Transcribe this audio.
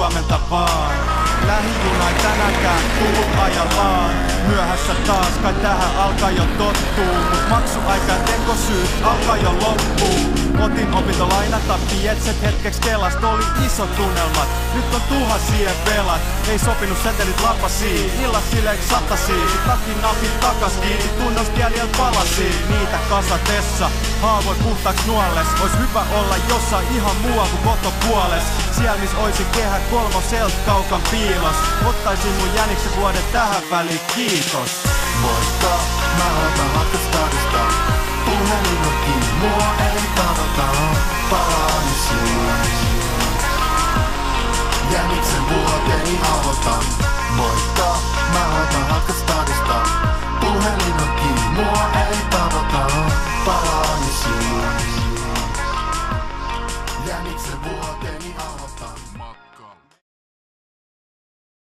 huomenta vaan. Lähijuna ei tänäänkään tullut ajallaan. Myöhässä taas, kai tähän alkaa jo tottuu. Mut maksuaika ja tekosyyt alkaa jo loppuu. Otin opintolainat, pietset hetkeksi kelast, oli isot tunnelmat. Nyt on tuhansien velat, ei sopinut setelit lapasiin. Illas sileeks satasiin, takin napit takas kiinni, tunnosta jäljellä palasiin. Niitä kasatessa, haavoin puhtaaks nuolles. Ois hyvä olla jossain ihan muualla kuin kotopuoles. Siellä miss oisin kehä kolmoselt kaukan piilos. Ottaisin mun jäniksen vuoden tähän väliin, kiitos. Moikka, mä otan Hakkastadista. Puhelin on kiinni, mua ei tavata. Palaisiin. Jäniksen vuoteni aloitan. Moikka, mä otan Hakkastadista. Puhelin on kiinni, mua ei tavata. Palaisiin. Jäniksen vuoteni